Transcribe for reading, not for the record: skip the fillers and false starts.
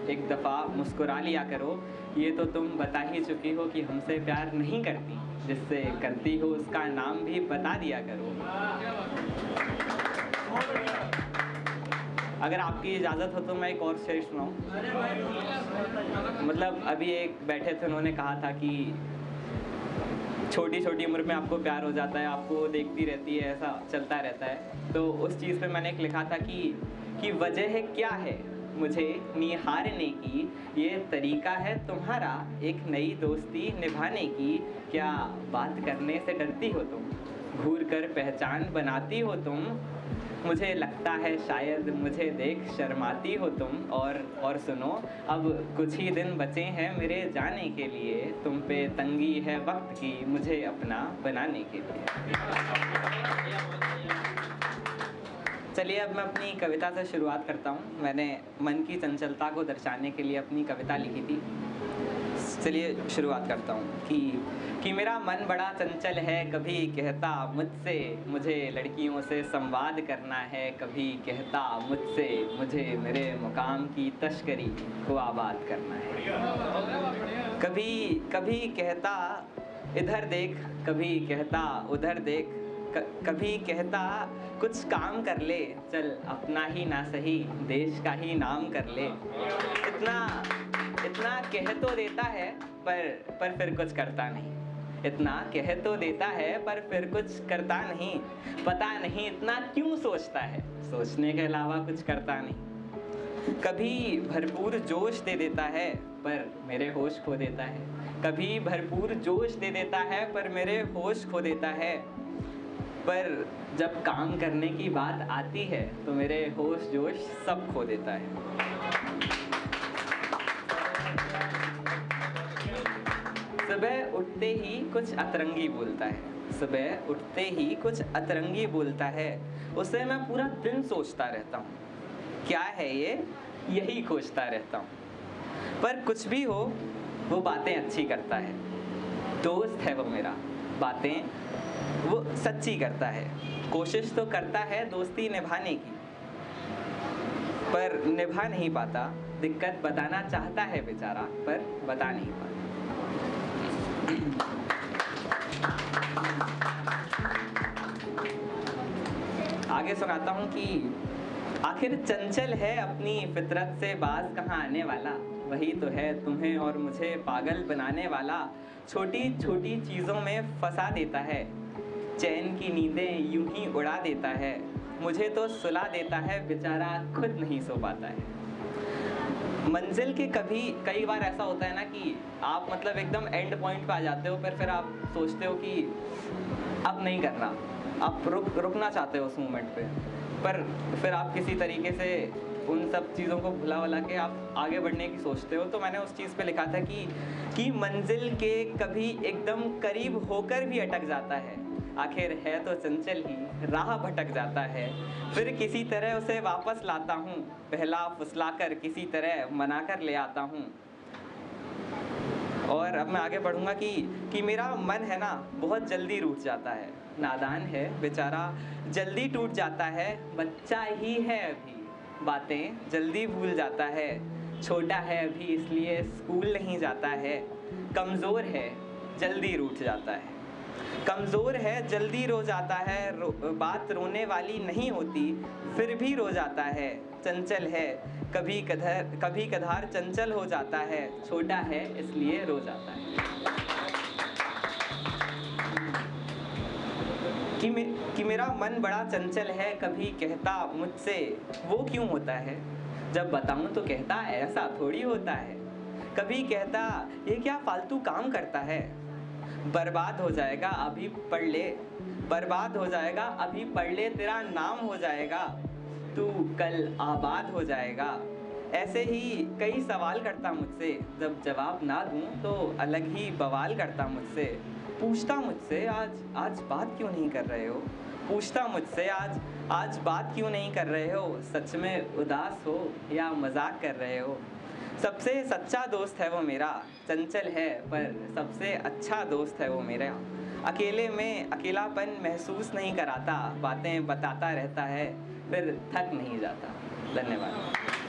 एक दफ़ा मुस्कुरा लिया करो, ये तो तुम बता ही चुकी हो कि हमसे प्यार नहीं करती, जिससे करती हो उसका नाम भी बता दिया करो। अगर आपकी इजाज़त हो तो मैं एक और शेर सुनाऊँ। मतलब अभी एक बैठे थे, उन्होंने कहा था कि छोटी छोटी उम्र में आपको प्यार हो जाता है, आपको देखती रहती है, ऐसा चलता रहता है। तो उस चीज़ पे मैंने एक लिखा था कि वजह क्या है मुझे निहारने की, ये तरीका है तुम्हारा एक नई दोस्ती निभाने की। क्या बात करने से डरती हो तुम, घूर कर पहचान बनाती हो तुम, मुझे लगता है शायद मुझे देख शर्माती हो तुम। और सुनो, अब कुछ ही दिन बचे हैं मेरे जाने के लिए, तुम पे तंगी है वक्त की मुझे अपना बनाने के लिए। चलिए अब मैं अपनी कविता से शुरुआत करता हूँ। मैंने मन की चंचलता को दर्शाने के लिए अपनी कविता लिखी थी। चलिए शुरुआत करता हूँ कि मेरा मन बड़ा चंचल है, कभी कहता मुझसे मुझे लड़कियों से संवाद करना है, कभी कहता मुझसे मुझे मेरे मुकाम की तस्करी को आबाद करना है। कभी कहता इधर देख, कभी कहता उधर देख, कभी कहता कुछ काम कर ले, चल अपना ही ना सही देश का ही नाम कर ले। इतना कह तो देता है पर फिर कुछ करता नहीं, इतना कह तो देता है पर फिर कुछ करता नहीं। पता नहीं इतना क्यों सोचता है, सोचने के अलावा कुछ करता नहीं। कभी भरपूर जोश दे देता है पर मेरे होश खो देता है, कभी भरपूर जोश दे देता है पर मेरे होश खो देता है। पर जब काम करने की बात आती है तो मेरे होश जोश सब खो देता है। सुबह उठते ही कुछ अतरंगी बोलता है, सुबह उठते ही कुछ अतरंगी बोलता है, उसे मैं पूरा दिन सोचता रहता हूँ, क्या है ये यही खोजता रहता हूँ। पर कुछ भी हो वो बातें अच्छी करता है, दोस्त है वो मेरा, बातें वो सच्ची करता है। कोशिश तो करता है दोस्ती निभाने की, पर निभा नहीं पाता, दिक्कत बताना चाहता है बेचारा पर बता नहीं पाता। आगे सुनाता हूँ कि आखिर चंचल है अपनी फितरत से बाज कहाँ आने वाला, वही तो है तुम्हें और मुझे पागल बनाने वाला। छोटी छोटी चीज़ों में फंसा देता है, चैन की नींदें यूं ही उड़ा देता है, मुझे तो सुला देता है बेचारा खुद नहीं सो पाता है। मंजिल के कई बार ऐसा होता है ना कि आप मतलब एकदम एंड पॉइंट पे आ जाते हो, फिर आप सोचते हो कि अब नहीं करना, आप रुकना चाहते हो उस मोमेंट पे, पर फिर आप किसी तरीके से उन सब चीज़ों को भुला वला के आप आगे बढ़ने की सोचते हो। तो मैंने उस चीज़ पे लिखा था कि मंजिल के कभी एकदम करीब होकर भी अटक जाता है, आखिर है तो चंचल ही राह भटक जाता है, फिर किसी तरह उसे वापस लाता हूँ, पहला फुसलाकर किसी तरह मनाकर ले आता हूँ। और अब मैं आगे बढ़ूँगा कि मेरा मन है ना बहुत जल्दी रूठ जाता है, नादान है बेचारा जल्दी टूट जाता है, बच्चा ही है अभी बातें जल्दी भूल जाता है, छोटा है अभी इसलिए स्कूल नहीं जाता है, कमज़ोर है जल्दी रूठ जाता है, कमज़ोर है जल्दी रो जाता है, बात रोने वाली नहीं होती फिर भी रो जाता है, चंचल है कभी कधार चंचल हो जाता है, छोटा है इसलिए रो जाता है। कि मेरा मन बड़ा चंचल है, कभी कहता मुझसे वो क्यों होता है, जब बताऊं तो कहता ऐसा थोड़ी होता है, कभी कहता ये क्या फालतू काम करता है, बर्बाद हो जाएगा अभी पढ़ ले, बर्बाद हो जाएगा अभी पढ़ ले, तेरा नाम हो जाएगा तू कल आबाद हो जाएगा। ऐसे ही कई सवाल करता मुझसे, जब जवाब ना दूं तो अलग ही बवाल करता मुझसे, पूछता मुझसे आज बात क्यों नहीं कर रहे हो, पूछता मुझसे आज बात क्यों नहीं कर रहे हो, सच में उदास हो या मजाक कर रहे हो। सबसे सच्चा दोस्त है वो मेरा, चंचल है पर सबसे अच्छा दोस्त है वो मेरा, अकेले में अकेलापन महसूस नहीं कराता, बातें बताता रहता है फिर थक नहीं जाता। धन्यवाद।